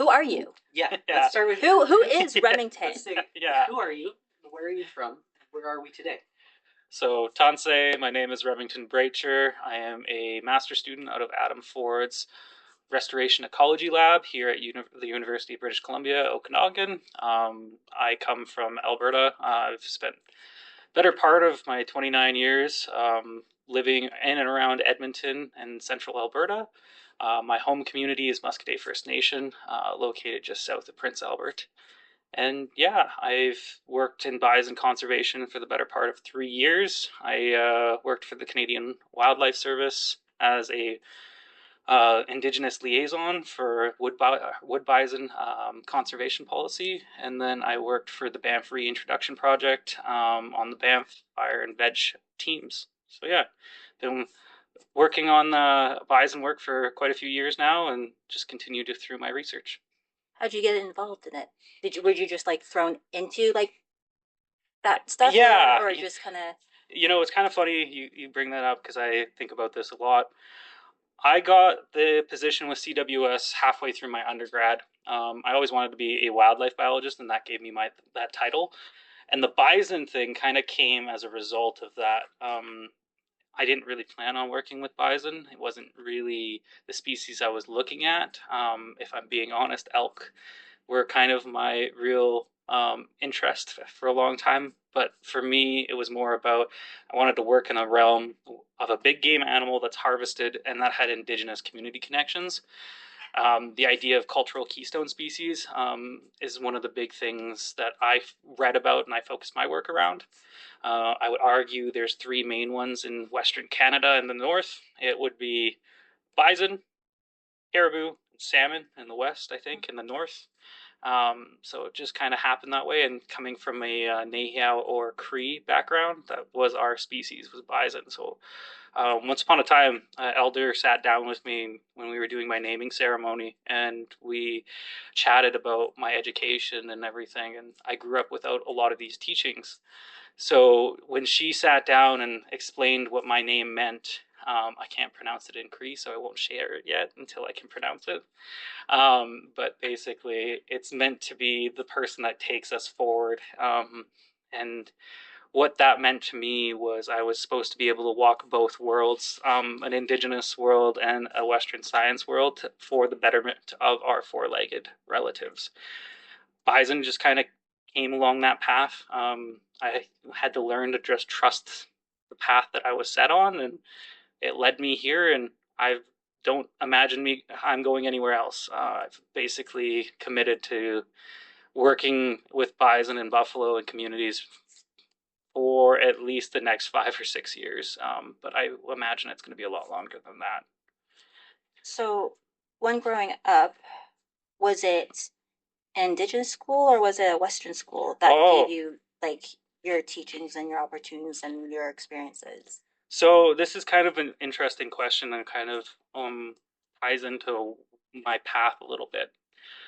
Who are you? Yeah, Yeah. let's start with Who is Remington? Let's say, Yeah. who are you? Where are you from? Where are we today? So, Tansei, my name is Remington Breitcher. I am a master's student out of Adam Ford's Restoration Ecology Lab here at the University of British Columbia, Okanagan. I come from Alberta. I've spent better part of my 29 years living in and around Edmonton and central Alberta. My home community is Muscoda First Nation, located just south of Prince Albert. And yeah, I've worked in bison conservation for the better part of 3 years. I worked for the Canadian Wildlife Service as a Indigenous liaison for wood bison conservation policy, and then I worked for the Banff Reintroduction Project on the Banff Fire and Veg teams. So yeah, been working on bison work for quite a few years now, and just continued through my research. How'd you get involved in it? Were you just like thrown into like that stuff? Yeah, or just kind of. It's kind of funny you bring that up because I think about this a lot. I got the position with CWS halfway through my undergrad. I always wanted to be a wildlife biologist, and that gave me that title. And the bison thing kind of came as a result of that. I didn't really plan on working with bison. It wasn't really the species I was looking at. If I'm being honest, elk were kind of my real interest for a long time. But for me, it was more about I wanted to work in a realm of a big game animal that's harvested and that had indigenous community connections. The idea of cultural keystone species is one of the big things that I've read about and I focus my work around. I would argue there's three main ones in Western Canada in the north. It would be bison, caribou, and salmon in the west, I think, in the north. So it just kind of happened that way. And coming from a Nehiao or Cree background, that was our species, was bison. So once upon a time, Elder sat down with me when we were doing my naming ceremony, and we chatted about my education and everything. And I grew up without a lot of these teachings. So when she sat down and explained what my name meant, I can't pronounce it in Cree, so I won't share it yet until I can pronounce it. But basically, it's meant to be the person that takes us forward. And what that meant to me was I was supposed to be able to walk both worlds, an indigenous world and a Western science world, for the betterment of our four-legged relatives. Bison just kind of came along that path. I had to learn to just trust the path that I was set on, and it led me here. And I don't imagine I'm going anywhere else. I've basically committed to working with bison and buffalo and communities for at least the next 5 or 6 years. But I imagine it's going to be a lot longer than that. So, when growing up, was it an Indigenous school or was it a Western school that gave you like your teachings and your opportunities and your experiences? So this is kind of an interesting question and kind of ties into my path a little bit.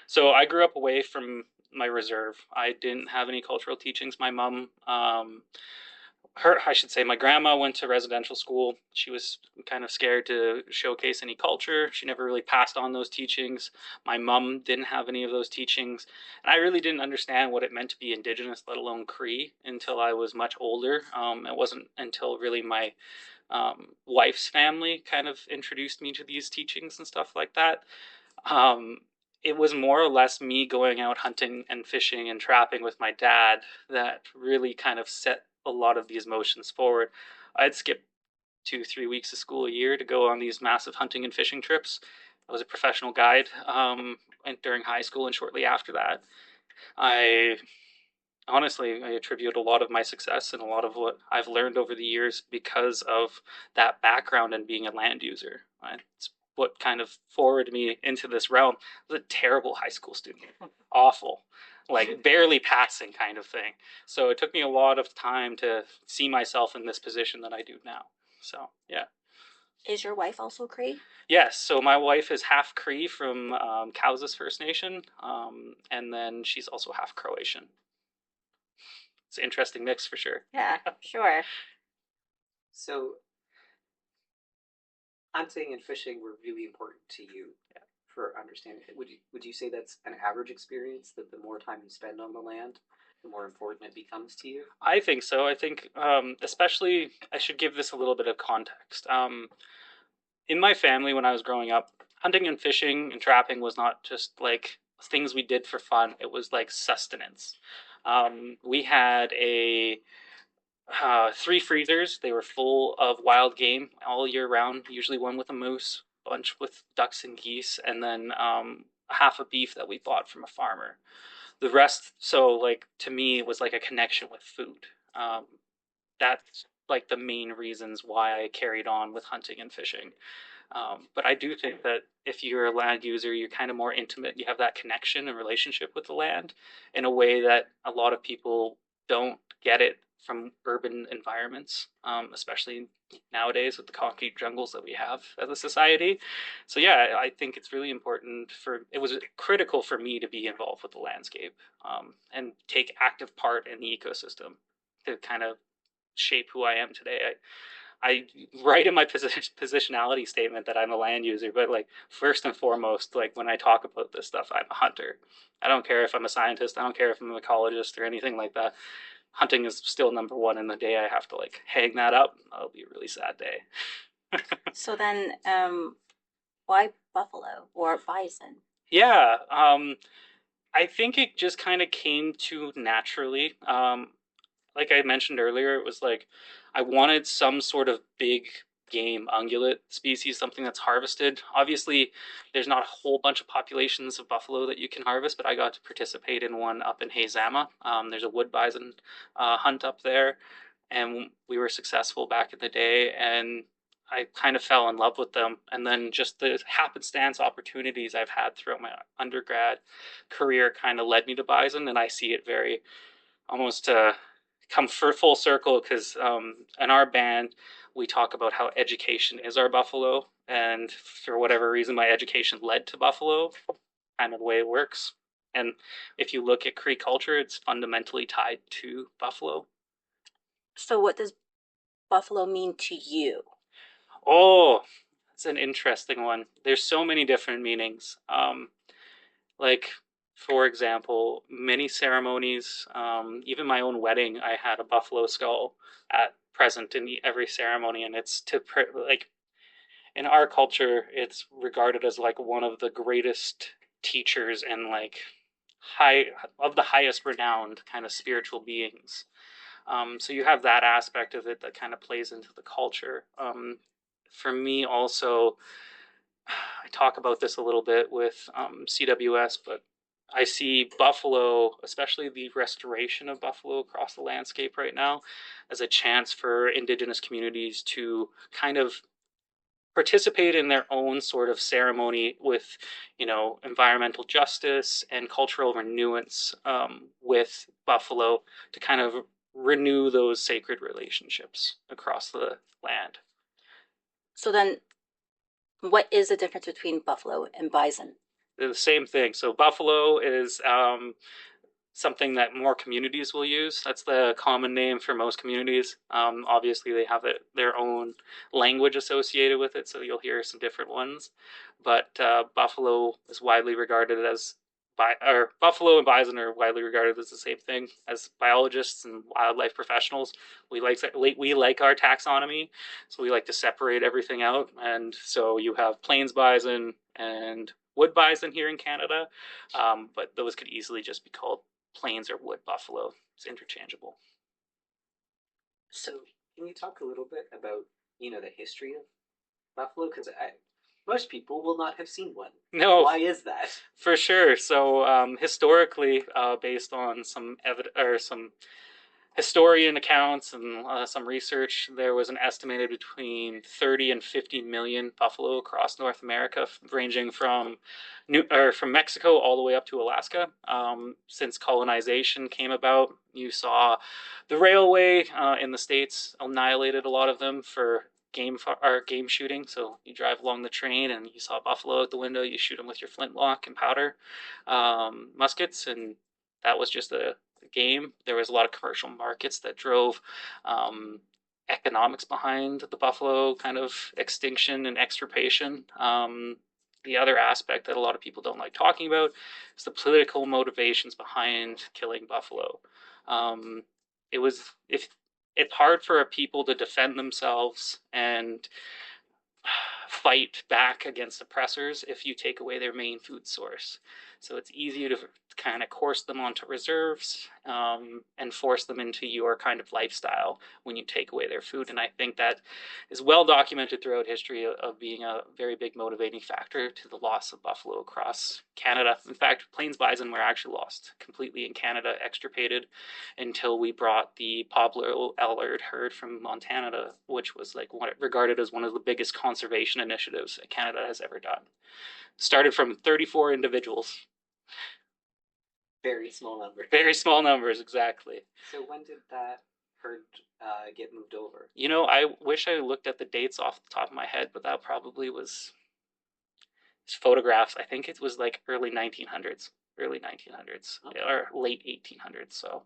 So I grew up away from my reserve. I didn't have any cultural teachings. My mom, my grandma went to residential school. She was kind of scared to showcase any culture. She never really passed on those teachings. My mom didn't have any of those teachings. And I really didn't understand what it meant to be Indigenous, let alone Cree, until I was much older. It wasn't until really my wife's family kind of introduced me to these teachings and stuff like that. It was more or less me going out hunting and fishing and trapping with my dad that really kind of set a lot of these motions forward. I'd skip 2-3 weeks of school a year to go on these massive hunting and fishing trips. I was a professional guide during high school and shortly after that. I attribute a lot of my success and a lot of what I've learned over the years because of that background and being a land user. It's what kind of forwarded me into this realm. I was a terrible high school student, awful, like barely passing kind of thing. So it took me a lot of time to see myself in this position that I do now. So yeah. Is your wife also Cree? Yes, so my wife is half Cree from Kausas First Nation, and then she's also half Croatian. It's an interesting mix for sure. Yeah, sure. So hunting and fishing were really important to you for understanding, would you say that's an average experience that the more time you spend on the land, the more important it becomes to you? I think so. I think, especially, I should give this a little bit of context. In my family, when I was growing up, hunting and fishing and trapping was not just like things we did for fun, it was like sustenance. We had a three freezers. They were full of wild game all year round, usually one with a moose, a bunch with ducks and geese, and then half a beef that we bought from a farmer. The rest, so like to me, it was like a connection with food. Um, that's like the main reasons why I carried on with hunting and fishing. But I do think that if you're a land user, you're kind of more intimate. You have that connection and relationship with the land in a way that a lot of people don't get it from urban environments, especially nowadays with the concrete jungles that we have as a society. So yeah, I think it's really important for it was critical for me to be involved with the landscape and take active part in the ecosystem to kind of shape who I am today. I write in my positionality statement that I'm a land user, but like first and foremost, like when I talk about this stuff, I'm a hunter. I don't care if I'm a scientist. I don't care if I'm an ecologist or anything like that. Hunting is still number one. And the day I have to like hang that up, that'll be a really sad day. So then, why buffalo or bison? Yeah, I think it just kind of came to naturally. Like I mentioned earlier, it was like I wanted some sort of big game ungulate species, something that's harvested. Obviously, there's not a whole bunch of populations of buffalo that you can harvest, but I got to participate in one up in Hazama. There's a wood bison hunt up there, and we were successful back in the day. And I kind of fell in love with them. And then just the happenstance opportunities I've had throughout my undergrad career kind of led me to bison, and I see it very almost come for full circle because in our band we talk about how education is our buffalo, and for whatever reason my education led to buffalo, kind of the way it works. And if you look at Cree culture, it's fundamentally tied to buffalo. So what does buffalo mean to you? Oh, it's an interesting one. There's so many different meanings. Like, for example, many ceremonies, even my own wedding, I had a buffalo skull at present in every ceremony, and it's to like in our culture, it's regarded as like one of the greatest teachers and like high of the highest renowned kind of spiritual beings. So you have that aspect of it that kind of plays into the culture. For me, also, I talk about this a little bit with CWS, but I see buffalo, especially the restoration of buffalo across the landscape right now, as a chance for Indigenous communities to kind of participate in their own sort of ceremony with, environmental justice and cultural renewance with buffalo to kind of renew those sacred relationships across the land. So then, what is the difference between buffalo and bison? They're the same thing. So buffalo is something that more communities will use. That's the common name for most communities. Obviously, they have their own language associated with it, so you'll hear some different ones. But buffalo is widely regarded as or buffalo and bison are widely regarded as the same thing. As biologists and wildlife professionals, we like our taxonomy, so we like to separate everything out. And so you have plains bison and wood bison here in Canada, but those could easily just be called plains or wood buffalo. It's interchangeable. So, can you talk a little bit about the history of buffalo? Because most people will not have seen one. No, Why is that? for sure. So historically, based on some or some historian accounts and some research, there was an estimated between 30 and 50 million buffalo across North America, ranging from from Mexico all the way up to Alaska. Since colonization came about, you saw the railway in the states annihilated a lot of them for game shooting. So you drive along the train and you saw buffalo out the window. You shoot them with your flintlock and powder muskets, and that was just a game. There was a lot of commercial markets that drove economics behind the buffalo kind of extinction and extirpation. the other aspect that a lot of people don't like talking about is the political motivations behind killing buffalo. Um, it was if it's hard for a people to defend themselves and fight back against oppressors if you take away their main food source. So it's easy to kind of coerce them onto reserves and force them into your kind of lifestyle when you take away their food. And I think that is well documented throughout history of being a very big motivating factor to the loss of buffalo across Canada. In fact, plains bison were actually lost completely in Canada, extirpated until we brought the Pablo Allard herd from Montana, which was like regarded as one of the biggest conservation initiatives that Canada has ever done. Started from 34 individuals. Very small number. Very small numbers, exactly. So when did that herd get moved over? You know, I wish I looked at the dates off the top of my head, but that probably was photographs. I think it was like early 1900s, okay, or late 1800s. So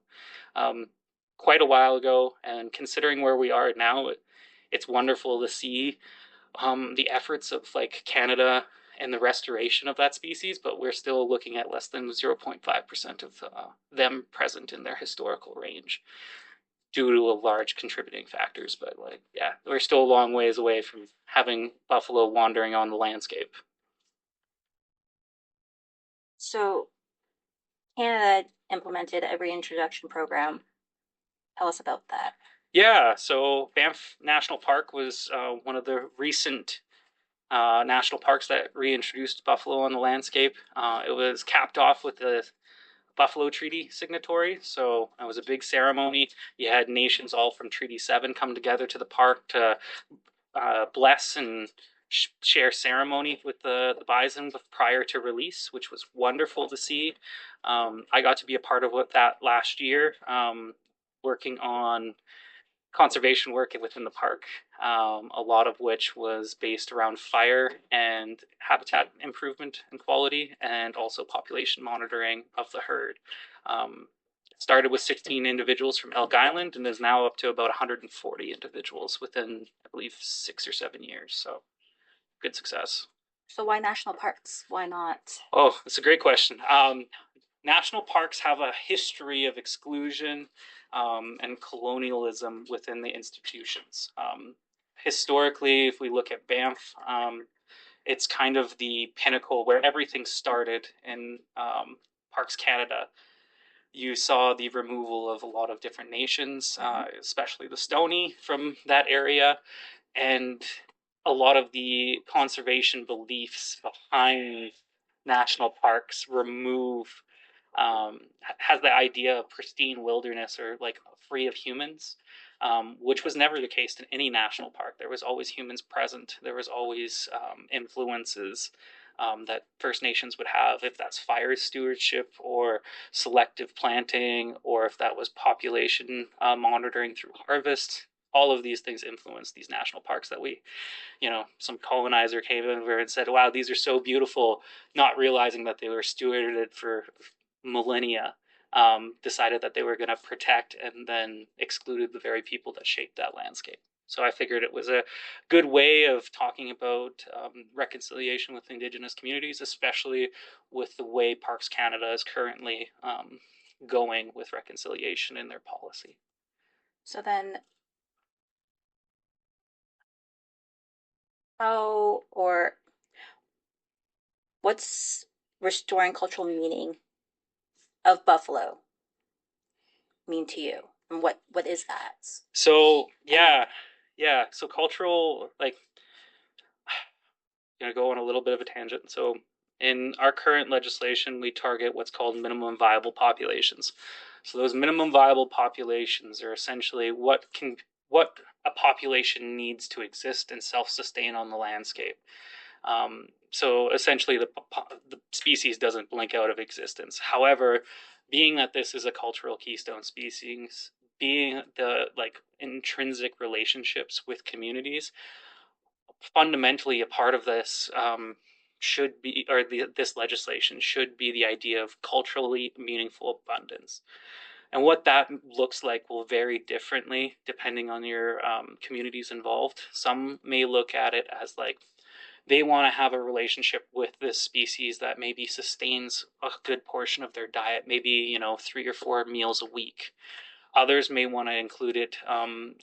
quite a while ago. And considering where we are now, it's wonderful to see the efforts of like Canada and the restoration of that species, but we're still looking at less than 0.5% of them present in their historical range due to a large contributing factors. But like, yeah, we're still a long ways away from having buffalo wandering on the landscape. So Canada implemented a reintroduction program. Tell us about that. Yeah, so Banff National Park was one of the recent national parks that reintroduced buffalo on the landscape. It was capped off with the Buffalo Treaty signatory, so it was a big ceremony. You had nations all from Treaty 7 come together to the park to bless and share ceremony with the bison prior to release, which was wonderful to see. I got to be a part of that last year, working on conservation work within the park, a lot of which was based around fire and habitat improvement and quality, and also population monitoring of the herd. It started with 16 individuals from Elk Island and is now up to about 140 individuals within, I believe, 6 or 7 years. So good success. So why national parks? Why not? Oh, that's a great question. National parks have a history of exclusion and colonialism within the institutions. Historically, if we look at Banff, it's kind of the pinnacle where everything started in Parks Canada. You saw the removal of a lot of different nations, especially the Stoney from that area, and a lot of the conservation beliefs behind national parks remove has the idea of pristine wilderness or like free of humans, which was never the case in any national park. There was always humans present. There was always influences that First Nations would have, if that's fire stewardship or selective planting, or if that was population monitoring through harvest. All of these things influence these national parks that we, some colonizer came over and said, wow, these are so beautiful, not realizing that they were stewarded for millennia, decided that they were going to protect and then excluded the very people that shaped that landscape. So I figured it was a good way of talking about reconciliation with Indigenous communities, especially with the way Parks Canada is currently going with reconciliation in their policy. So then, how or what's restoring cultural meaning of buffalo mean to you, and what is that? So yeah. So cultural, like, going to go on a little bit of a tangent. So in our current legislation, we target what's called minimum viable populations. So those minimum viable populations are essentially what a population needs to exist and self-sustain on the landscape. So essentially, the species doesn't blink out of existence. However, being that this is a cultural keystone species, being the like intrinsic relationships with communities, fundamentally a part of this should be, or this legislation should be the idea of culturally meaningful abundance. And what that looks like will vary differently depending on your communities involved. Some may look at it as like they want to have a relationship with this species that maybe sustains a good portion of their diet, maybe, 3 or 4 meals a week. Others may want to include it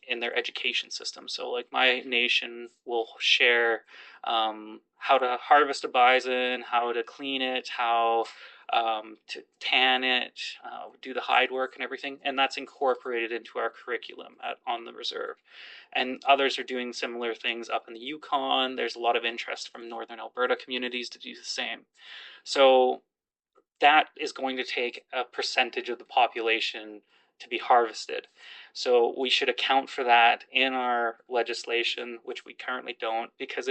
in their education system. So, like, my nation will share how to harvest a bison, how to clean it, how to tan it, do the hide work and everything. And that's incorporated into our curriculum on the reserve. And others are doing similar things up in the Yukon. There's a lot of interest from northern Alberta communities to do the same. So that is going to take a percentage of the population to be harvested. So we should account for that in our legislation, which we currently don't, because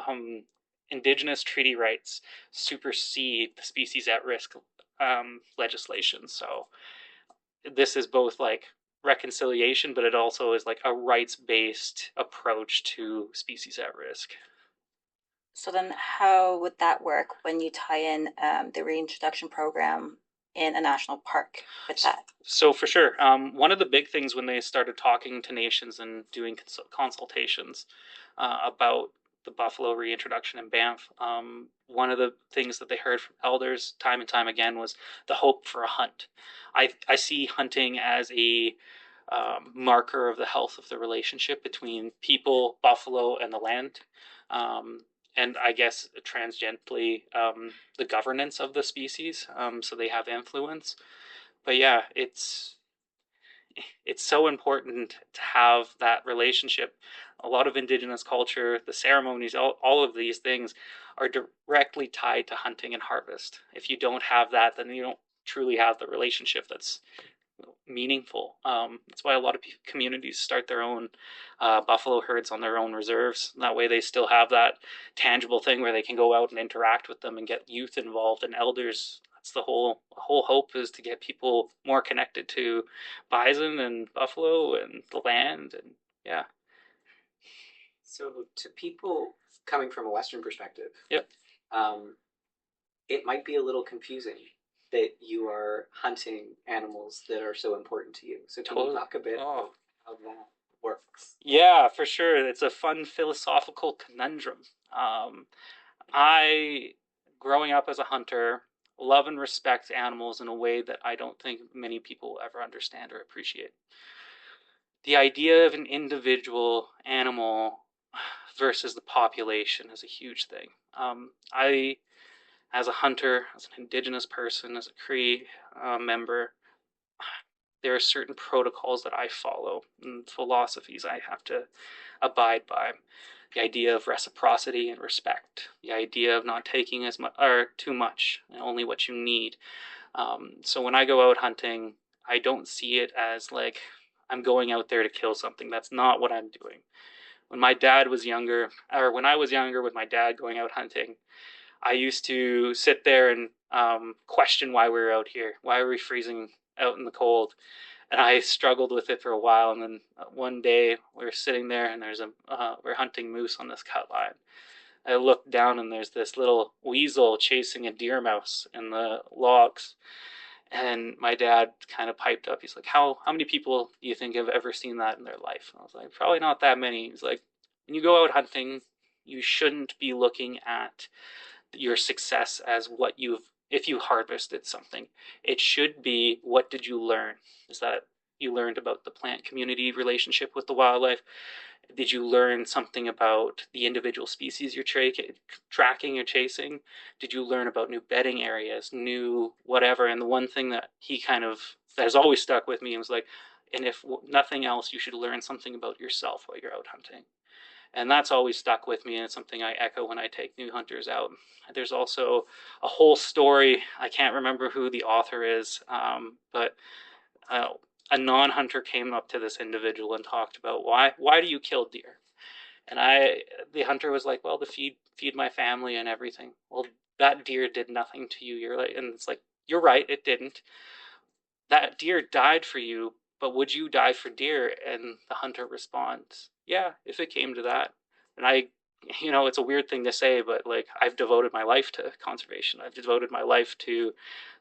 um, Indigenous treaty rights supersede the species at risk legislation. So this is both like reconciliation, but it also is like a rights based approach to species at risk. So then, how would that work when you tie in the reintroduction program in a national park with that? So for sure, one of the big things when they started talking to nations and doing consultations about the buffalo reintroduction in Banff, one of the things that they heard from elders time and time again was the hope for a hunt. I see hunting as a marker of the health of the relationship between people, buffalo, and the land. And I guess transgently, the governance of the species, so they have influence. But yeah, it's so important to have that relationship. A lot of Indigenous culture, the ceremonies, all of these things are directly tied to hunting and harvest. If you don't have that, then you don't truly have the relationship that's meaningful. That's why a lot of communities start their own buffalo herds on their own reserves. That way, they still have that tangible thing where they can go out and interact with them and get youth involved and elders. That's the whole hope, is to get people more connected to bison and buffalo and the land, and yeah. So, to people coming from a Western perspective, Yep. um, it might be a little confusing that you are hunting animals that are so important to you. So, can you talk a bit about how that works? Yeah, for sure. It's a fun philosophical conundrum. I, growing up as a hunter, love and respect animals in a way that I don't think many people ever understand or appreciate. The idea of an individual animal versus the population is a huge thing. I, as a hunter, as an Indigenous person, as a Cree member, there are certain protocols that I follow and philosophies I have to abide by. The idea of reciprocity and respect, the idea of not taking as much or too much, only what you need. So when I go out hunting, I don't see it as like I'm going out there to kill something. That's not what I'm doing. When my dad was younger, or when I was younger with my dad going out hunting, I used to sit there and question why we were out here. Why are we freezing out in the cold? And I struggled with it for a while. And then one day we were sitting there, and we're hunting moose on this cut line. I looked down, and there's this little weasel chasing a deer mouse in the logs. And my dad kind of piped up. He's like, "How many people do you think have ever seen that in their life?" And I was like, "Probably not that many." He's like, "When you go out hunting, you shouldn't be looking at your success as what you've if you harvested something. It should be, what did you learn? Is that you learned about the plant community relationship with the wildlife? Did you learn something about the individual species you're tracking or chasing? Did you learn about new bedding areas, new whatever?" And the one thing that he kind of that has always stuck with me was like, "And if nothing else, you should learn something about yourself while you're out hunting." And that's always stuck with me, and it's something I echo when I take new hunters out. There's also a whole story. I can't remember who the author is, but uh, a non-hunter came up to this individual and talked about why do you kill deer? And the hunter was like, "Well, to feed my family and everything." Well, that deer did nothing to you. You're like, and it's like, you're right, it didn't. That deer died for you, but would you die for deer? And the hunter responds, "Yeah, if it came to that." And it's a weird thing to say, but like, I've devoted my life to conservation. I've devoted my life to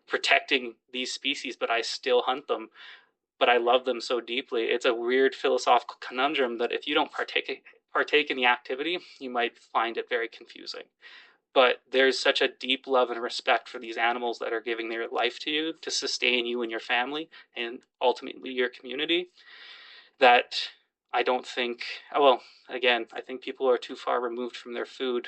protecting these species, but I still hunt them. But I love them so deeply. It's a weird philosophical conundrum that if you don't partake in the activity, you might find it very confusing. But there's such a deep love and respect for these animals that are giving their life to you to sustain you and your family and ultimately your community that I don't think, well, again, I think people are too far removed from their food.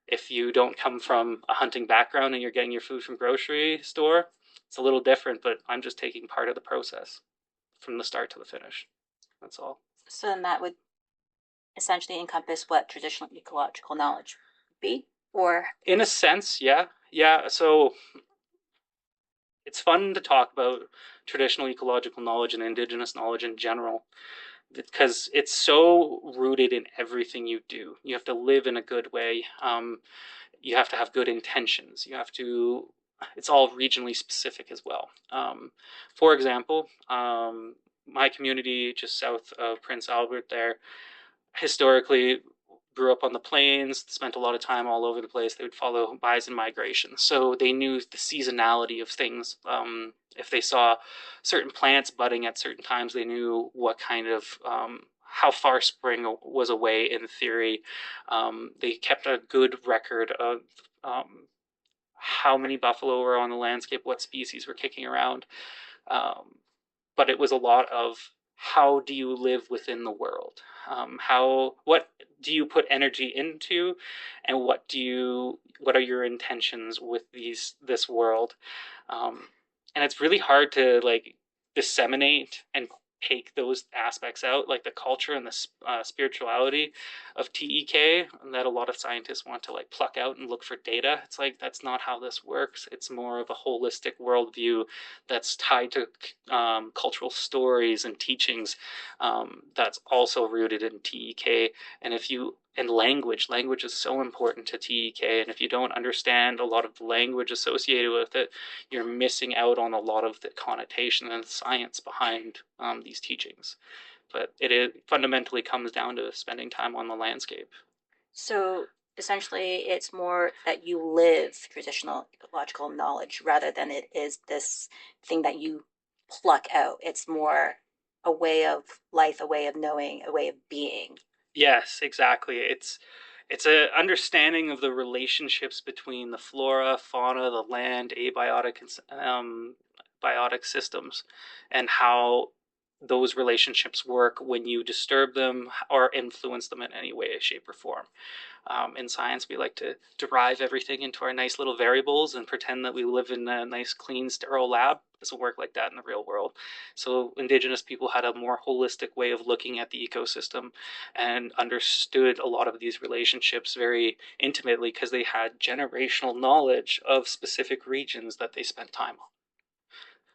If you don't come from a hunting background and you're getting your food from grocery store, it's a little different, but I'm just taking part of the process from the start to the finish. That's all. So then that would essentially encompass what traditional ecological knowledge would be, or In a sense, yeah. Yeah, so it's fun to talk about traditional ecological knowledge and indigenous knowledge in general because it's so rooted in everything you do. You have to live in a good way. You have to have good intentions. You have to. It's all regionally specific as well. For example, my community just south of Prince Albert, there historically grew up on the plains, spent a lot of time all over the place. They would follow bison migration, so they knew the seasonality of things. If they saw certain plants budding at certain times, they knew what kind of how far spring was away. In theory, they kept a good record of how many buffalo were on the landscape, what species were kicking around. Um, but it was a lot of how do you live within the world? What do you put energy into, and what are your intentions with this world? And it's really hard to like disseminate and take those aspects out, like the culture and the spirituality of TEK, that a lot of scientists want to like pluck out and look for data. It's like that's not how this works. It's more of a holistic worldview that's tied to cultural stories and teachings, that's also rooted in TEK. And if you and language is so important to TEK, and if you don't understand a lot of the language associated with it, you're missing out on a lot of the connotation and science behind these teachings. But fundamentally comes down to spending time on the landscape. so essentially it's more that you live traditional ecological knowledge rather than it is this thing that you pluck out. It's more a way of life, a way of knowing, a way of being. Yes, exactly. It's a understanding of the relationships between the flora, fauna, the land, abiotic biotic systems, and how those relationships work when you disturb them or influence them in any way, shape, or form. In science, we like to derive everything into our nice little variables and pretend that we live in a nice, clean, sterile lab. It doesn't work like that in the real world. So, indigenous people had a more holistic way of looking at the ecosystem and understood a lot of these relationships very intimately because they had generational knowledge of specific regions that they spent time on.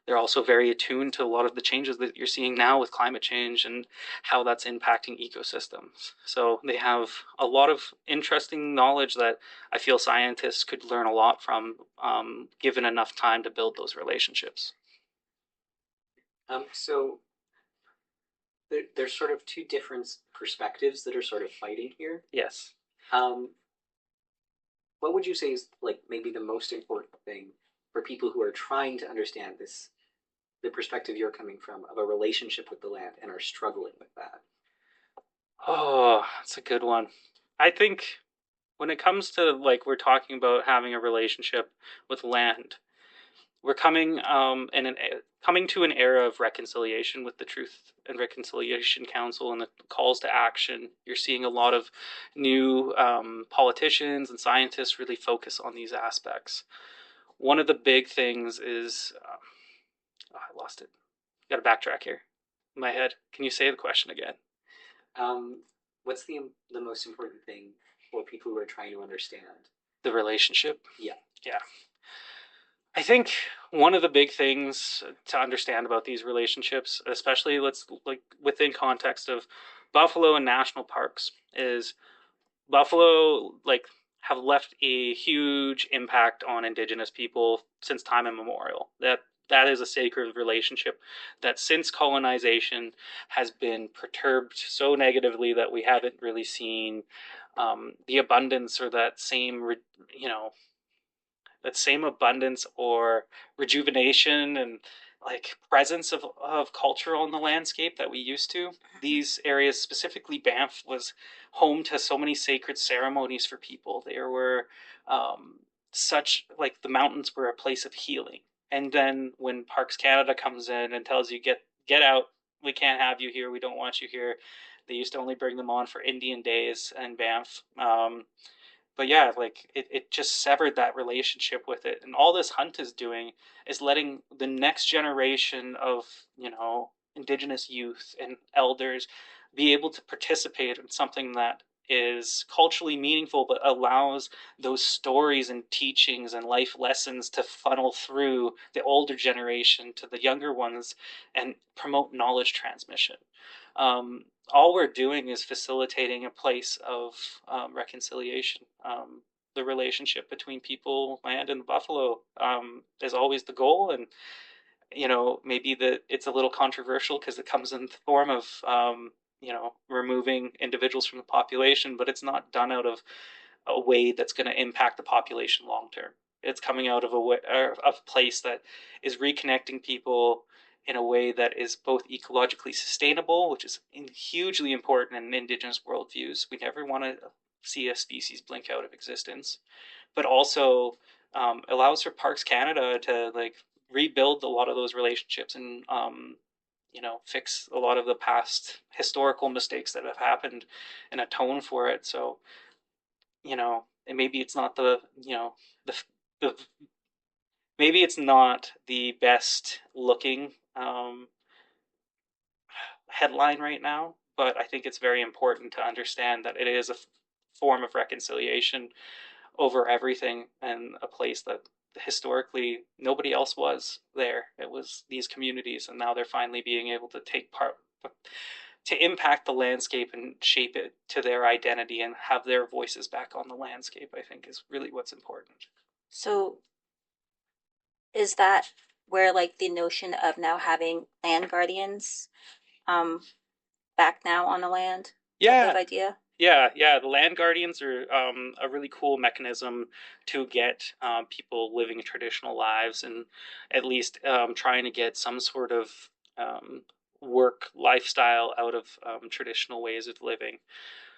They're also very attuned to a lot of the changes that you're seeing now with climate change and how that's impacting ecosystems. So they have a lot of interesting knowledge that I feel scientists could learn a lot from, given enough time to build those relationships. So there's sort of two different perspectives that are sort of fighting here. Yes. Um, what would you say is like maybe the most important thing for people who are trying to understand this, the perspective you're coming from of a relationship with the land and are struggling with that? Oh, that's a good one. I think when it comes to like we're talking about having a relationship with land, we're coming to an era of reconciliation with the Truth and Reconciliation Council and the calls to action. You're seeing a lot of new politicians and scientists really focus on these aspects. One of the big things is I lost it. Got to backtrack here in my head. Can you say the question again? What's the most important thing for people who are trying to understand the relationship? Yeah. Yeah. I think one of the big things to understand about these relationships, especially let's like within context of buffalo and national parks, is buffalo like have left a huge impact on indigenous people since time immemorial. That is a sacred relationship that since colonization has been perturbed so negatively that we haven't really seen the abundance or that same abundance or rejuvenation and like presence of culture on the landscape that we used to. These areas, specifically Banff, was home to so many sacred ceremonies for people. There were such like the mountains were a place of healing. And then when Parks Canada comes in and tells you get out, we can't have you here, we don't want you here. They used to only bring them on for Indian days and Banff. But yeah, like it just severed that relationship with it. And all this hunt is doing is letting the next generation of, Indigenous youth and elders be able to participate in something that is culturally meaningful, but allows those stories and teachings and life lessons to funnel through the older generation to the younger ones and promote knowledge transmission. All we're doing is facilitating a place of reconciliation. The relationship between people, land, and the buffalo is always the goal. And maybe it's a little controversial because it comes in the form of removing individuals from the population, but it's not done out of a way that's going to impact the population long term. It's coming out of a place that is reconnecting people in a way that is both ecologically sustainable, which is hugely important in Indigenous worldviews. We never want to see a species blink out of existence, but also allows for Parks Canada to like rebuild a lot of those relationships and fix a lot of the past historical mistakes that have happened and atone for it. So and maybe it's not the the maybe it's not the best looking headline right now, but I think it's very important to understand that it is a form of reconciliation over everything, and a place that historically nobody else was there. It was these communities, and now they're finally being able to take part to impact the landscape and shape it to their identity and have their voices back on the landscape, I think is really what's important. So is that where like the notion of now having land guardians um back now on the land type of Yeah, idea? yeah. The land guardians are a really cool mechanism to get people living traditional lives and at least trying to get some sort of um, work lifestyle out of traditional ways of living.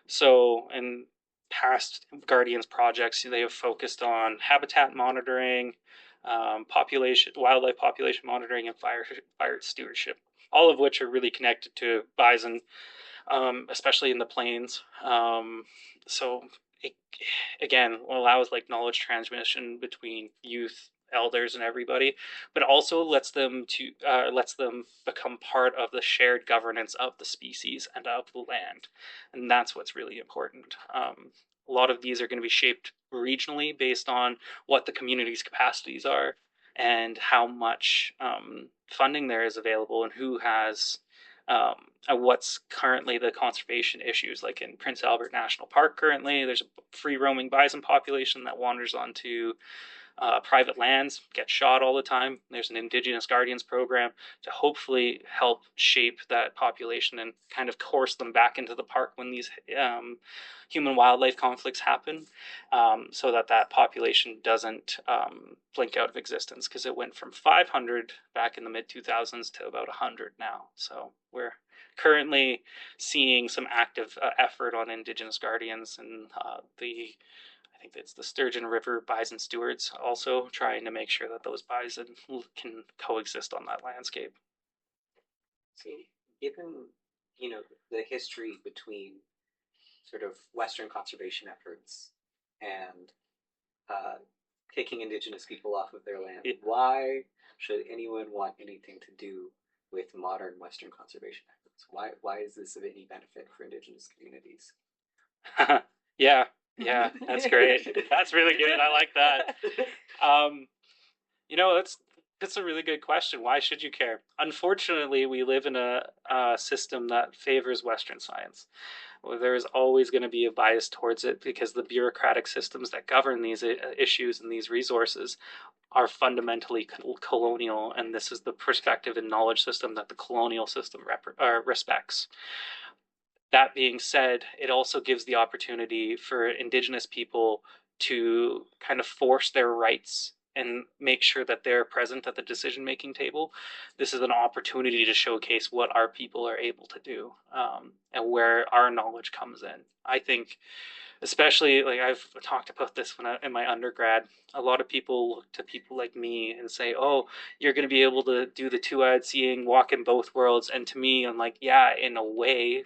So, in past Guardians projects, they have focused on habitat monitoring, wildlife population monitoring, and fire stewardship. All of which are really connected to bison, especially in the plains. So it again allows like knowledge transmission between youth, elders, and everybody, but also lets them become part of the shared governance of the species and of the land, and that's what's really important. A lot of these are going to be shaped regionally based on what the community's capacities are and how much funding there is available and who has what's currently the conservation issues. Like in Prince Albert National Park, currently there's a free roaming bison population that wanders onto private lands, get shot all the time. There's an Indigenous Guardians program to hopefully help shape that population and kind of course them back into the park when these human wildlife conflicts happen, so that that population doesn't blink out of existence, because it went from 500 back in the mid 2000s to about 100 now. So we're currently seeing some active effort on Indigenous Guardians and I think it's the Sturgeon River bison stewards also trying to make sure that those bison can coexist on that landscape. So, given the history between sort of Western conservation efforts and uh, kicking Indigenous people off of their land, why should anyone want anything to do with modern Western conservation efforts? Why is this of any benefit for Indigenous communities? Yeah, yeah, that's great. That's really good. I like that. Um, that's a really good question. Why should you care? Unfortunately, we live in a system that favors Western science. Well, there is always going to be a bias towards it because the bureaucratic systems that govern these issues and these resources are fundamentally colonial, and this is the perspective and knowledge system that the colonial system respects. That being said, it also gives the opportunity for Indigenous people to kind of force their rights and make sure that they're present at the decision making table, this is an opportunity to showcase what our people are able to do, and where our knowledge comes in. I think, especially like I've talked about this when in my undergrad, a lot of people look to people like me and say, "Oh, you're going to be able to do the two-eyed seeing, walk in both worlds." And to me, I'm like, "Yeah, in a way,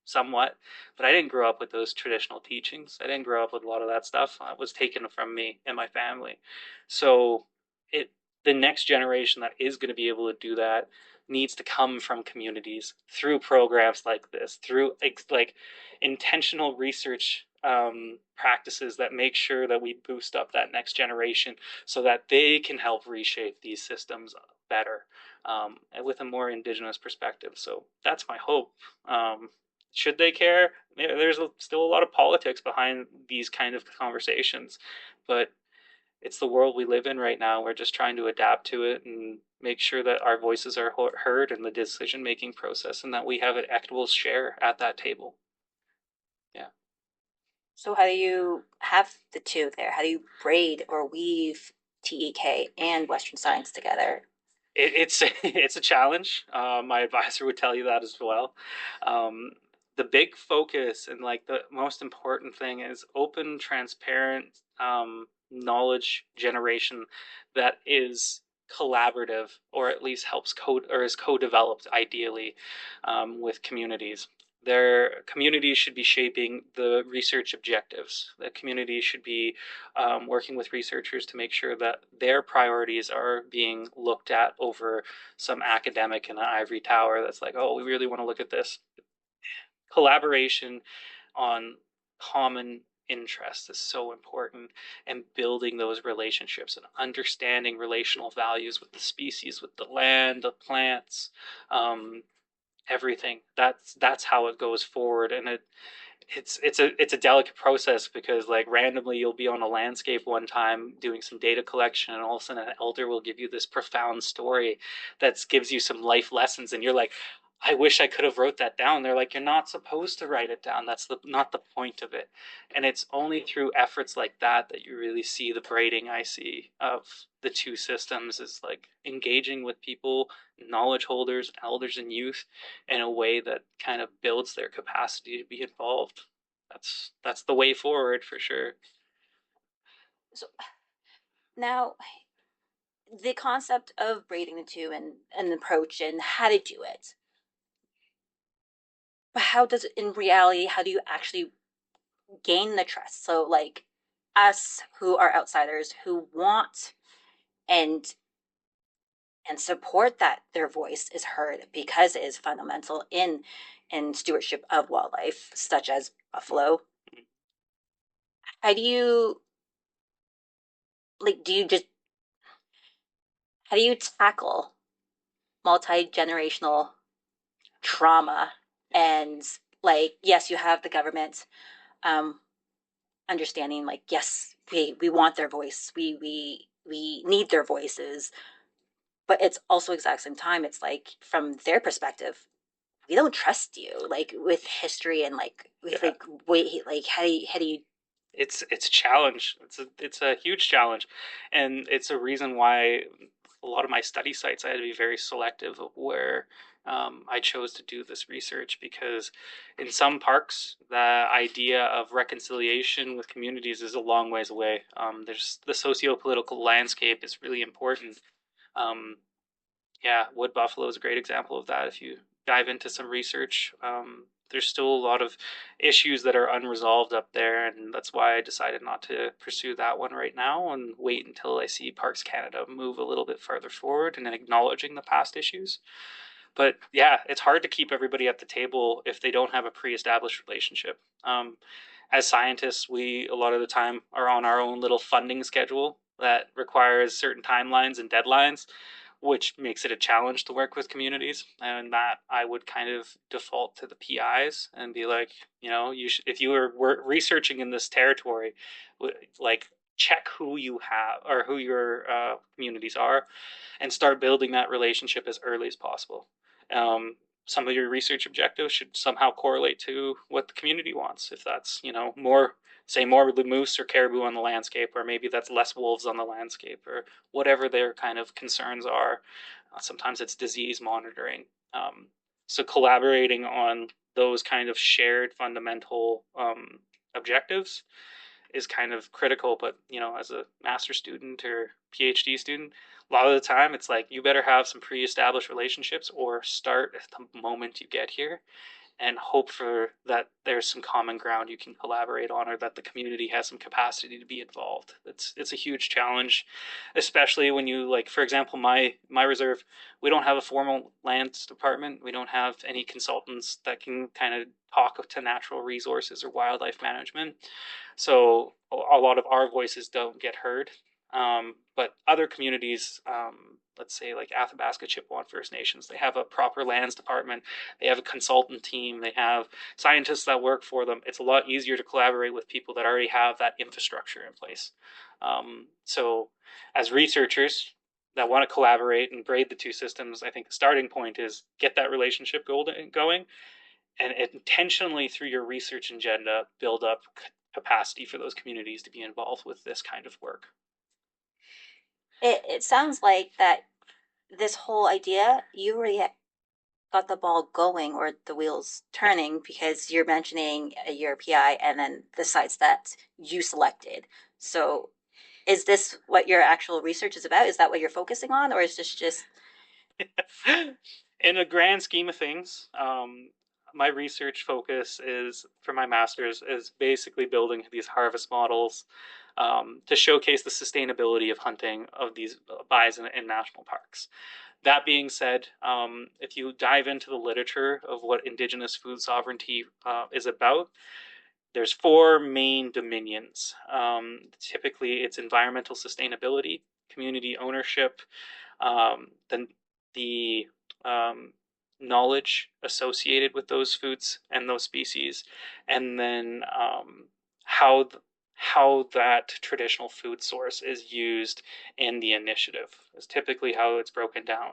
somewhat." But I didn't grow up with those traditional teachings. I didn't grow up with a lot of that stuff. It was taken from me and my family. So it the next generation that is going to be able to do that needs to come from communities through programs like this, through like intentional research practices that make sure that we boost up that next generation so that they can help reshape these systems better, and with a more indigenous perspective. So that's my hope. Should they care? There's still a lot of politics behind these kind of conversations, but it's the world we live in right now. We're just trying to adapt to it and make sure that our voices are heard in the decision making process and that we have an equitable share at that table. Yeah. So how do you have the two there? How do you braid or weave TEK and Western science together? It's it's a challenge. My advisor would tell you that as well. Um, the big focus and like the most important thing is open, transparent knowledge generation that is collaborative, or at least helps code or is co-developed ideally, with communities. Their communities should be shaping the research objectives. The community should be working with researchers to make sure that their priorities are being looked at over some academic in an ivory tower that's like, oh, we really want to look at this. Collaboration on common interests is so important, and building those relationships and understanding relational values with the species, with the land, the plants, um, everything. That's how it goes forward, and it's a delicate process because like randomly you'll be on a landscape one time doing some data collection, and all of a sudden an elder will give you this profound story that gives you some life lessons, and you're like, I wish I could have wrote that down. They're like, you're not supposed to write it down. That's not the point of it. And it's only through efforts like that that you really see the braiding I see of the two systems, is like engaging with people, knowledge holders, elders, and youth in a way that kind of builds their capacity to be involved. That's the way forward for sure. So now the concept of braiding the two and an approach and how to do it. But how does it in reality, how do you actually gain the trust? So like us who are outsiders who want and support that their voice is heard because it is fundamental in stewardship of wildlife such as buffalo. How do you do you just how do you tackle multi-generational trauma and like yes you have the government um understanding like yes we want their voice we need their voices, but it's also exact same time it's like from their perspective we don't trust you like with history and like with Yeah. like wait like how do you It's a challenge. It's a huge challenge, and it's a reason why a lot of my study sites I had to be very selective of where I chose to do this research, because in some parks the idea of reconciliation with communities is a long ways away. There's the socio-political landscape is really important. Um, yeah, wood buffalo is a great example of that. If you dive into some research, there's still a lot of issues that are unresolved up there, and that's why I decided not to pursue that one right now and wait until I see Parks Canada move a little bit further forward and acknowledging the past issues. But yeah, it's hard to keep everybody at the table if they don't have a pre-established relationship. As scientists, we a lot of the time are on our own little funding schedule that requires certain timelines and deadlines, which makes it a challenge to work with communities. And that I would kind of default to the PIs and be like, you should, if you were researching in this territory, like check who you have or who your communities are, and start building that relationship as early as possible. some of your research objectives should somehow correlate to what the community wants. If that's, more, say, more moose or caribou on the landscape, or maybe that's less wolves on the landscape, or whatever their kind of concerns are. Sometimes it's disease monitoring. So collaborating on those kind of shared fundamental objectives is kind of critical. But as a master student or PhD student, a lot of the time it's like you better have some pre-established relationships or start at the moment you get here, and hope for that there's some common ground you can collaborate on, or that the community has some capacity to be involved. It's a huge challenge, especially when you, like, for example, my reserve, we don't have a formal lands department. We don't have any consultants that can kind of talk to natural resources or wildlife management. So a lot of our voices don't get heard. But other communities, let's say like Athabasca Chippewa First Nations, they have a proper lands department. They have a consultant team. They have scientists that work for them. It's a lot easier to collaborate with people that already have that infrastructure in place. So as researchers that want to collaborate and braid the two systems, I think the starting point is get that relationship going, and intentionally through your research agenda build up capacity for those communities to be involved with this kind of work. It sounds like that this whole idea, you already got the ball going or the wheels turning, because you're mentioning your PI and then the sites that you selected. So is this what your actual research is about? Is that what you're focusing on, or is this just In a grand scheme of things, my research focus is for my master's is basically building these harvest models to showcase the sustainability of hunting of these bison in national parks. That being said, if you dive into the literature of what Indigenous food sovereignty is about, there's four main dominions. Typically, it's environmental sustainability, community ownership, then the knowledge associated with those foods and those species, and then how how that traditional food source is used in the initiative is typically how it's broken down.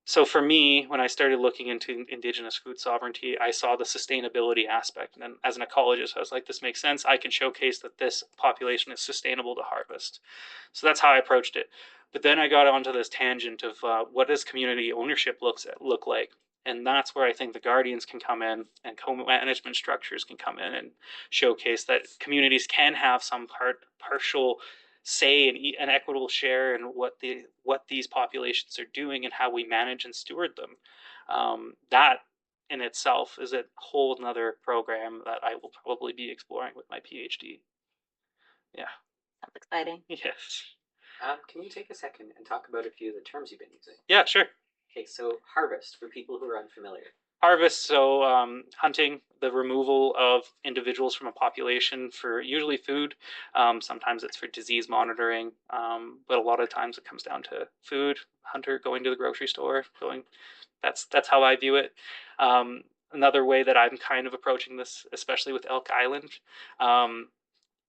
So for me, when I started looking into Indigenous food sovereignty, I saw the sustainability aspect. And then as an ecologist, I was like, this makes sense. I can showcase that this population is sustainable to harvest. So that's how I approached it. But then I got onto this tangent of what does community ownership look like? And that's where I think the guardians can come in, and co-management structures can come in and showcase that communities can have some partial say and an equitable share in what these populations are doing and how we manage and steward them. That in itself is a whole another program that I will probably be exploring with my PhD. Yeah. Sounds exciting. Yes. Can you take a second and talk about a few of the terms you've been using? Yeah, sure. Okay, so harvest for people who are unfamiliar. Harvest, so hunting, the removal of individuals from a population for usually food. Sometimes it's for disease monitoring, but a lot of times it comes down to food. Hunter going to the grocery store, going. That's how I view it. Another way that I'm kind of approaching this, especially with Elk Island,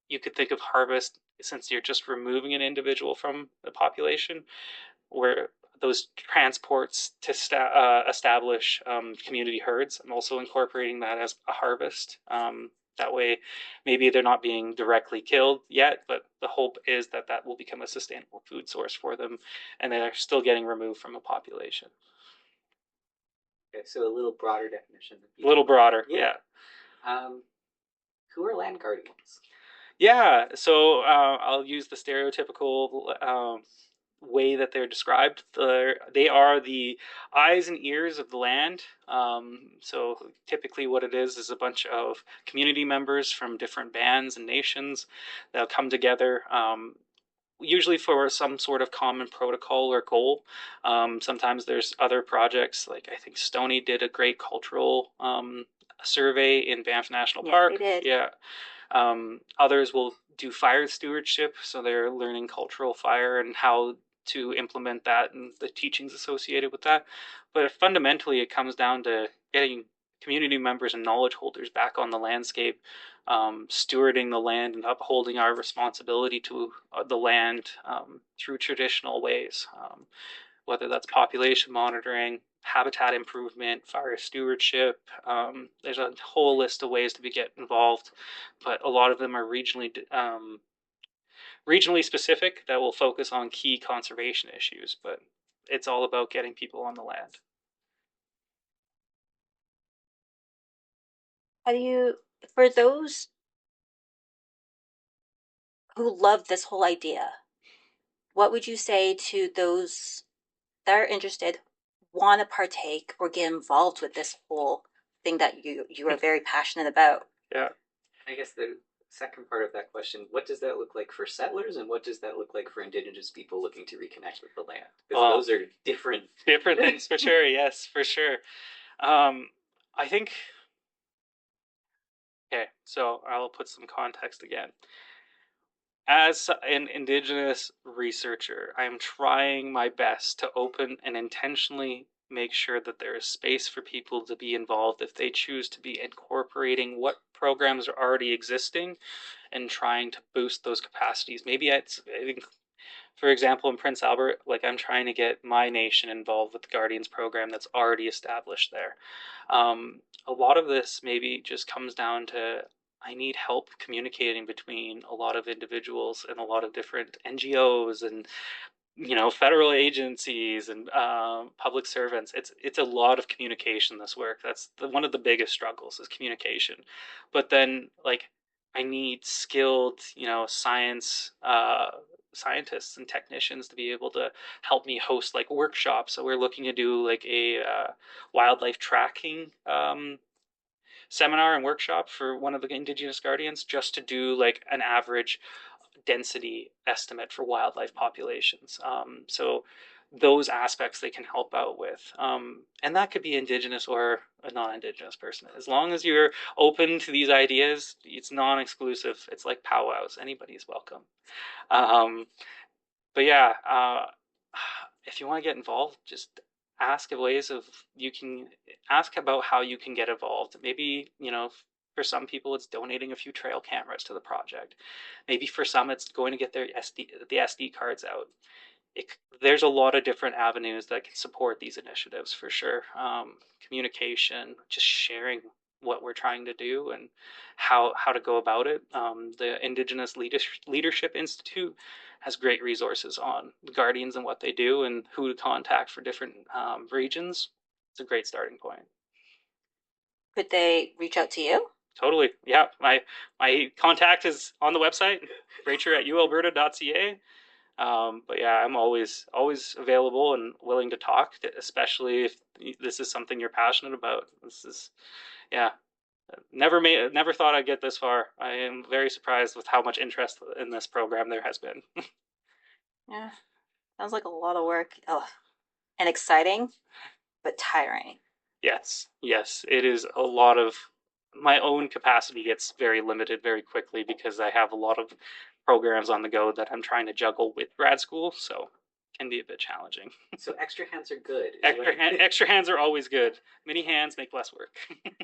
you could think of harvest since you're just removing an individual from the population, where those transports to establish community herds. I'm also incorporating that as a harvest. That way, maybe they're not being directly killed yet, but the hope is that that will become a sustainable food source for them, and they're still getting removed from a population. Okay, so a little broader definition. A little broader, yeah. Who are land guardians? Yeah, so I'll use the stereotypical way that they're described. They are the eyes and ears of the land. So typically what it is a bunch of community members from different bands and nations that'll come together, usually for some sort of common protocol or goal. Sometimes there's other projects, like I think Stony did a great cultural survey in Banff National Park. They did. Yeah. Others will do fire stewardship, so they're learning cultural fire and how to implement that and the teachings associated with that. But fundamentally, it comes down to getting community members and knowledge holders back on the landscape, stewarding the land and upholding our responsibility to the land through traditional ways. whether that's population monitoring, habitat improvement, fire stewardship. There's a whole list of ways to get involved, but a lot of them are regionally specific that will focus on key conservation issues. But it's all about getting people on the land. How do you, for those who love this whole idea, what would you say to those that are interested, want to partake or get involved with this whole thing that you are very passionate about? Yeah. I guess the second part of that question, what does that look like for settlers and what does that look like for indigenous people looking to reconnect with the land? Because those are different things for sure. Yes, for sure. I think, okay, so I'll put some context again. As an Indigenous researcher, I'm trying my best to open and intentionally make sure that there is space for people to be involved if they choose to be incorporating what programs are already existing and trying to boost those capacities. Maybe I think, for example, in Prince Albert, like I'm trying to get my nation involved with the Guardians program that's already established there. A lot of this maybe just comes down to I need help communicating between a lot of individuals and a lot of different NGOs and federal agencies and public servants. It's a lot of communication. This work, that's one of the biggest struggles is communication. But then like I need skilled scientists and technicians to be able to help me host like workshops. So we're looking to do like a wildlife tracking seminar and workshop for one of the Indigenous guardians, just to do like an average density estimate for wildlife populations. So those aspects they can help out with. And that could be Indigenous or a non-Indigenous person. As long as you're open to these ideas, it's non-exclusive. It's like powwows. Anybody is welcome. But yeah, if you want to get involved, just ask ways of you can ask about how you can get involved. Maybe, for some people it's donating a few trail cameras to the project. Maybe for some it's going to get the SD cards out. There's a lot of different avenues that can support these initiatives for sure. Communication, just sharing what we're trying to do and how to go about it. The Indigenous Leadership Institute has great resources on the Guardians and what they do and who to contact for different regions. It's a great starting point. Could they reach out to you? Totally. Yeah. My contact is on the website, rachel@ualberta.ca. But yeah, I'm always available and willing to talk, especially if this is something you're passionate about. This is, yeah, never thought I'd get this far. I am very surprised with how much interest in this program there has been. Yeah, sounds like a lot of work. Oh, and exciting, but tiring. Yes, it is a lot of my own capacity gets very limited very quickly because I have a lot of programs on the go that I'm trying to juggle with grad school, so it can be a bit challenging. So extra hands are good. Extra hands are always good. Many hands make less work. Let's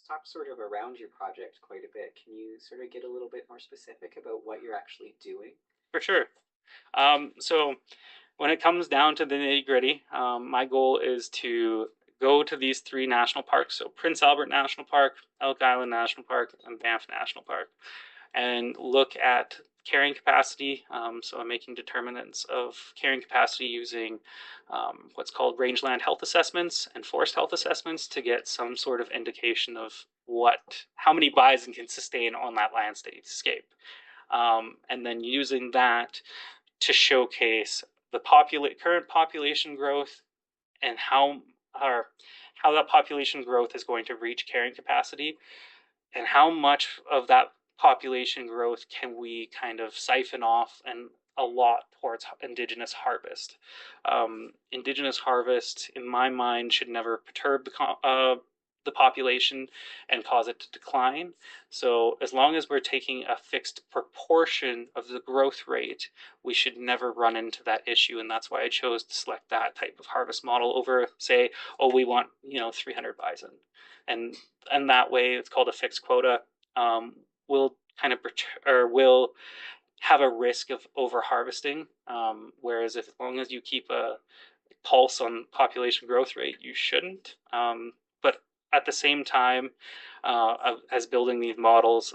talk sort of around your project quite a bit. Can you sort of get a little bit more specific about what you're actually doing? For sure. So when it comes down to the nitty gritty, my goal is to go to these 3 national parks. So Prince Albert National Park, Elk Island National Park, and Banff National Park, and look at carrying capacity. So I'm making determinants of carrying capacity using what's called rangeland health assessments and forest health assessments to get some sort of indication of how many bison can sustain on that landscape. And then using that to showcase the current population growth and how that population growth is going to reach carrying capacity and how much of that population growth can we kind of siphon off and a lot towards Indigenous harvest. Indigenous harvest, in my mind, should never perturb the population and cause it to decline. So as long as we're taking a fixed proportion of the growth rate, we should never run into that issue. And that's why I chose to select that type of harvest model over, say, we want 300 bison, and that way it's called a fixed quota. Will kind of will have a risk of over harvesting. Whereas if, as long as you keep a pulse on population growth rate, you shouldn't. But at the same time, as building these models,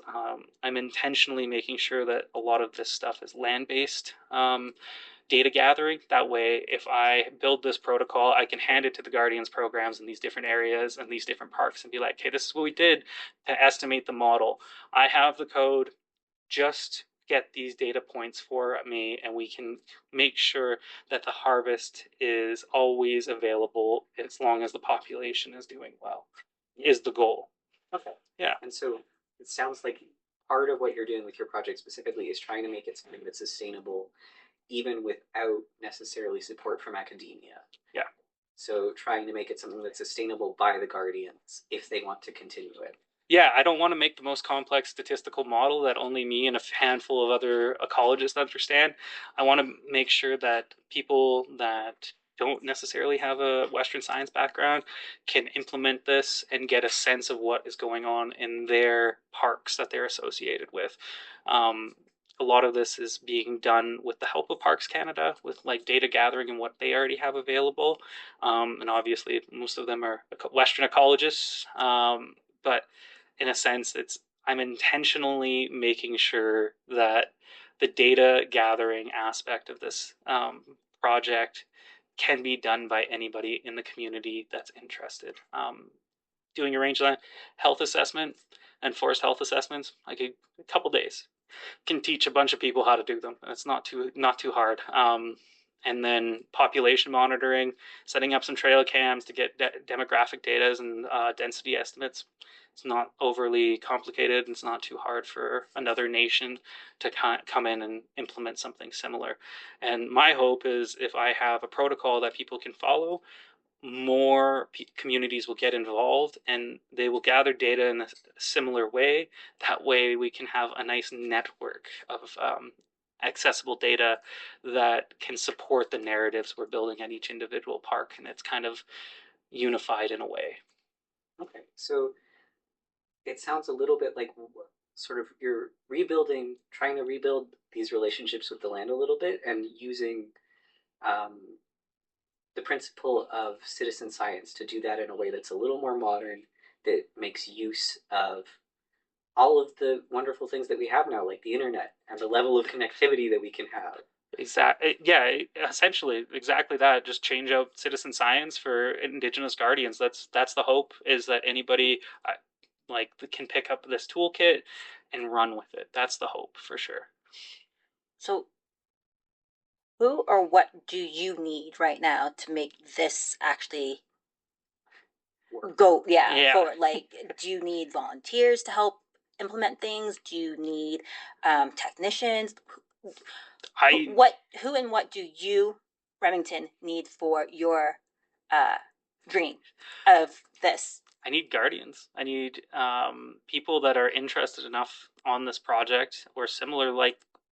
I'm intentionally making sure that a lot of this stuff is land-based data gathering. That way, if I build this protocol, I can hand it to the Guardians programs in these different areas and these different parks and be like, hey, this is what we did to estimate the model. I have the code, just get these data points for me, and we can make sure that the harvest is always available as long as the population is doing well, is the goal. Okay. Yeah. And so it sounds like part of what you're doing with your project specifically is trying to make it something that's sustainable, even without necessarily support from academia. Yeah. So trying to make it something that's sustainable by the Guardians if they want to continue it. Yeah, I don't want to make the most complex statistical model that only me and a handful of other ecologists understand. I want to make sure that people that don't necessarily have a Western science background can implement this and get a sense of what is going on in their parks that they're associated with. A lot of this is being done with the help of Parks Canada, with like data gathering and what they already have available. And obviously, most of them are Western ecologists. But in a sense, I'm intentionally making sure that the data gathering aspect of this project can be done by anybody in the community that's interested. Doing a rangeland health assessment and forest health assessments, like a couple days, can teach a bunch of people how to do them. It's not too hard. And then population monitoring, setting up some trail cams to get demographic data and density estimates. It's not overly complicated. It's not too hard for another nation to come in and implement something similar. And my hope is if I have a protocol that people can follow, more communities will get involved and they will gather data in a similar way. That way, we can have a nice network of accessible data that can support the narratives we're building at each individual park, and it's kind of unified in a way. Okay, so it sounds a little bit like sort of you're rebuilding, trying to rebuild these relationships with the land a little bit, and using um, the principle of citizen science to do that in a way that's a little more modern, that makes use of all of the wonderful things that we have now, like the internet and the level of connectivity that we can have. Exactly. Yeah, essentially, exactly that. Just change out citizen science for Indigenous guardians. That's the hope. Is that anybody like can pick up this toolkit and run with it. That's the hope for sure. So, who or what do you need right now to make this actually go? Yeah, forward. Like, do you need volunteers to help implement things? Do you need technicians? Who and what do you, Remington, need for your dream of this? I need guardians. I need people that are interested enough on this project or similar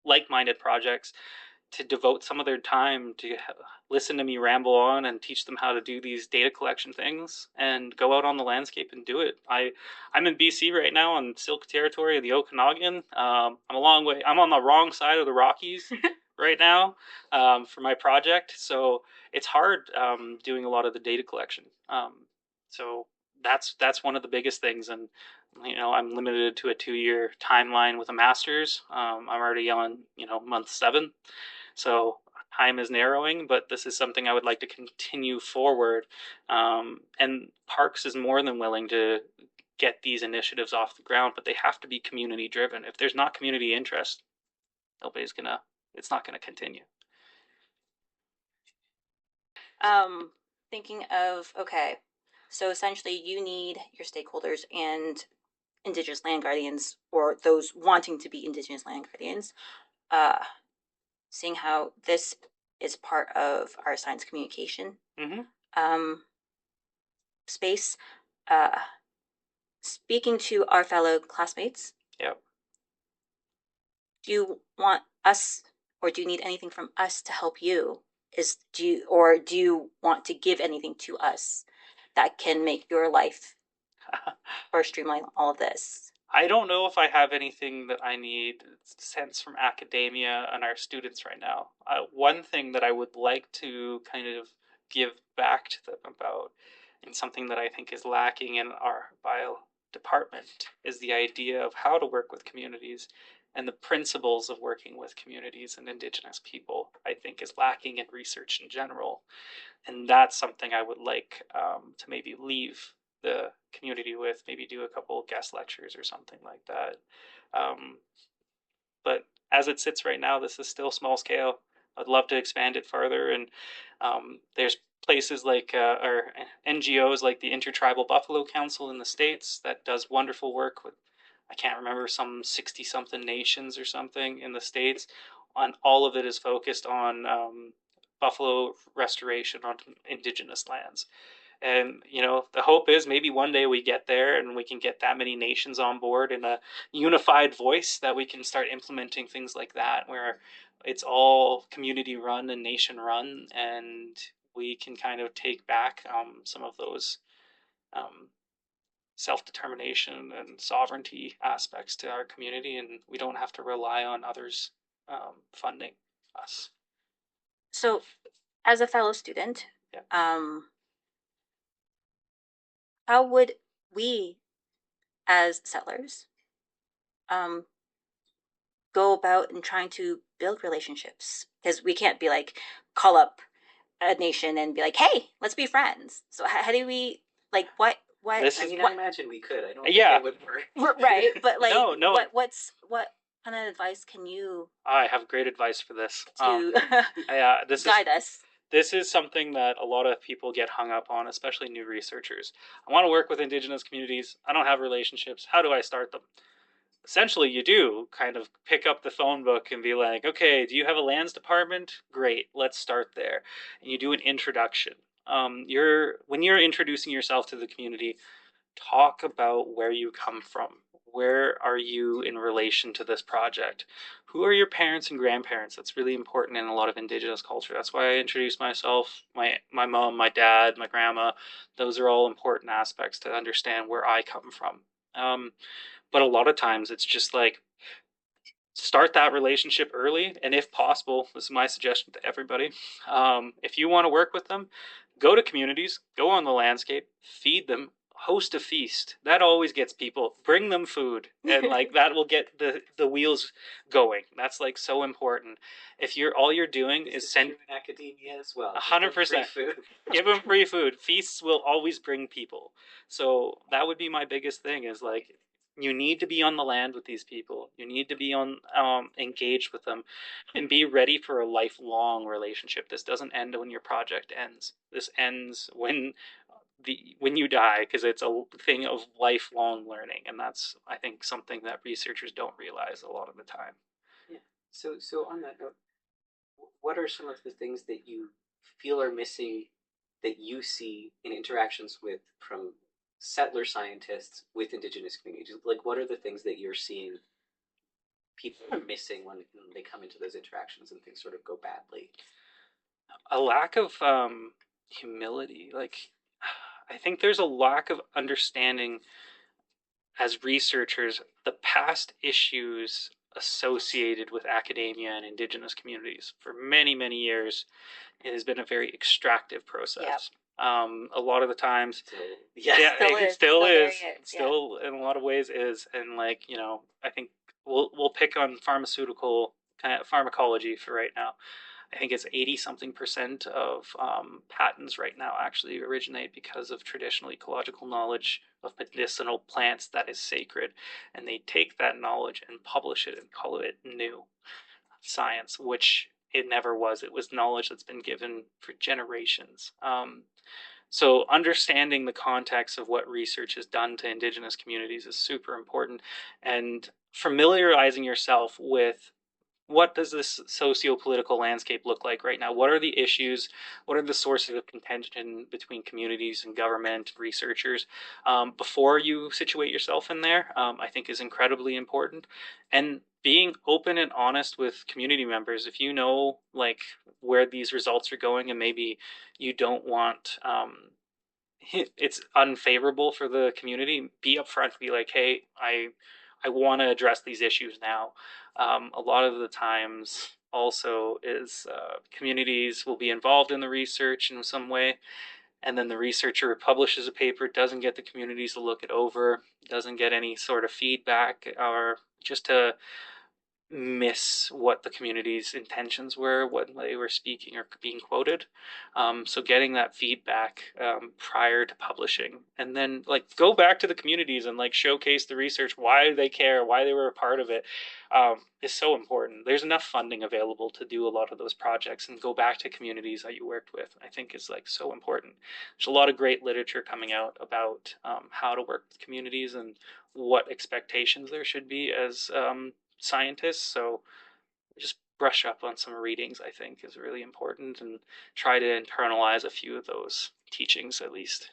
like-minded projects to devote some of their time to listen to me ramble on and teach them how to do these data collection things and go out on the landscape and do it. I'm in BC right now on Silk territory in the Okanagan. I'm a long way. I'm on the wrong side of the Rockies right now for my project, so it's hard doing a lot of the data collection. So that's one of the biggest things, and I'm limited to a 2-year timeline with a master's. I'm already on month 7, so time is narrowing, but this is something I would like to continue forward. And Parks is more than willing to get these initiatives off the ground, but they have to be community driven. If there's not community interest, it's not gonna continue. Thinking of, okay, so essentially you need your stakeholders and Indigenous land guardians, or those wanting to be Indigenous land guardians, seeing how this is part of our science communication space, speaking to our fellow classmates. Yep. Do you want us, or do you need anything from us to help you? Do you want to give anything to us that can make your life or streamline all of this? I don't know if I have anything that I need sense from academia and our students right now. One thing that I would like to kind of give back to them about, and something that I think is lacking in our bio department, is the idea of how to work with communities and the principles of working with communities and Indigenous people. I think is lacking in research in general, and that's something I would like to maybe leave the community with, maybe do a couple of guest lectures or something like that. Um, but as it sits right now, this is still small scale. I'd love to expand it further, and there's places like or NGOs like the Intertribal Buffalo Council in the States that does wonderful work with, I can't remember, some 60 something nations or something in the States. On all of it is focused on buffalo restoration on indigenous lands. And the hope is maybe one day we get there and we can get that many nations on board in a unified voice that we can start implementing things like that, where it's all community run and nation run, and we can kind of take back some of those um, self-determination and sovereignty aspects to our community, and we don't have to rely on others funding us. So, as a fellow student, Yeah. How would we, as settlers, um, go about in trying to build relationships? Because we can't be like call up a nation and be like, "Hey, let's be friends." So how do we like what? This I is mean, what, I imagine we could. I don't yeah. think it would work. right? But like, No. what kind of advice can you I have great advice for this. to Yeah, guide us? this is something that a lot of people get hung up on, especially new researchers. I want to work with Indigenous communities. I don't have relationships. How do I start them? Essentially, you do kind of pick up the phone book and be like, okay, do you have a lands department? Great, let's start there. And you do an introduction. When you're introducing yourself to the community, talk about where you come from. Where are you in relation to this project? Who are your parents and grandparents? That's really important in a lot of Indigenous culture. That's why I introduced myself, my mom, my dad, my grandma. Those are all important aspects to understand where I come from. But a lot of times it's just like start that relationship early, and if possible, this is my suggestion to everybody, if you want to work with them, go to communities, go on the landscape, feed them, host a feast. That always gets people. Bring them food, and like that will get the wheels going. That's like so important. If you're all you're doing is send academia as well. 100%. Give them free food. Feasts will always bring people. So that would be my biggest thing, is like you need to be on the land with these people. You need to be on engaged with them, and be ready for a lifelong relationship. This doesn't end when your project ends. This ends when you die, because it's a thing of lifelong learning, and that's, I think, something that researchers don't realize a lot of the time. Yeah. So on that note, what are some of the things that you feel are missing that you see in interactions with from settler scientists with indigenous communities? Like, what are the things that you're seeing people are missing when they come into those interactions and things sort of go badly? A lack of humility. Like, I think there's a lack of understanding as researchers the past issues associated with academia and indigenous communities. For many, many years, it has been a very extractive process. A lot of the times, it still is, still in a lot of ways is, and like I think we'll pick on pharmaceutical kind of pharmacology for right now. I think it's 80 something percent of patents right now actually originate because of traditional ecological knowledge of medicinal plants that is sacred. And they take that knowledge and publish it and call it new science, which it never was. It was knowledge that's been given for generations. So understanding the context of what research has done to Indigenous communities is super important, and familiarizing yourself with what does this socio-political landscape look like right now? What are the issues? What are the sources of contention between communities and government, researchers? Before you situate yourself in there, I think is incredibly important. And being open and honest with community members. If you know like where these results are going, and maybe you don't want it's unfavorable for the community, be upfront. Be like, hey, I want to address these issues now. A lot of the times also is communities will be involved in the research in some way, and then the researcher publishes a paper, doesn't get the communities to look it over, doesn't get any sort of feedback, or just to miss what the community's intentions were, what they were speaking or being quoted. So getting that feedback prior to publishing, and then like go back to the communities and like showcase the research, why they care, why they were a part of it, is so important. There's enough funding available to do a lot of those projects, and go back to communities that you worked with. I think is like so important. There's a lot of great literature coming out about how to work with communities and what expectations there should be as scientists. So just brush up on some readings, I think, is really important, and try to internalize a few of those teachings at least.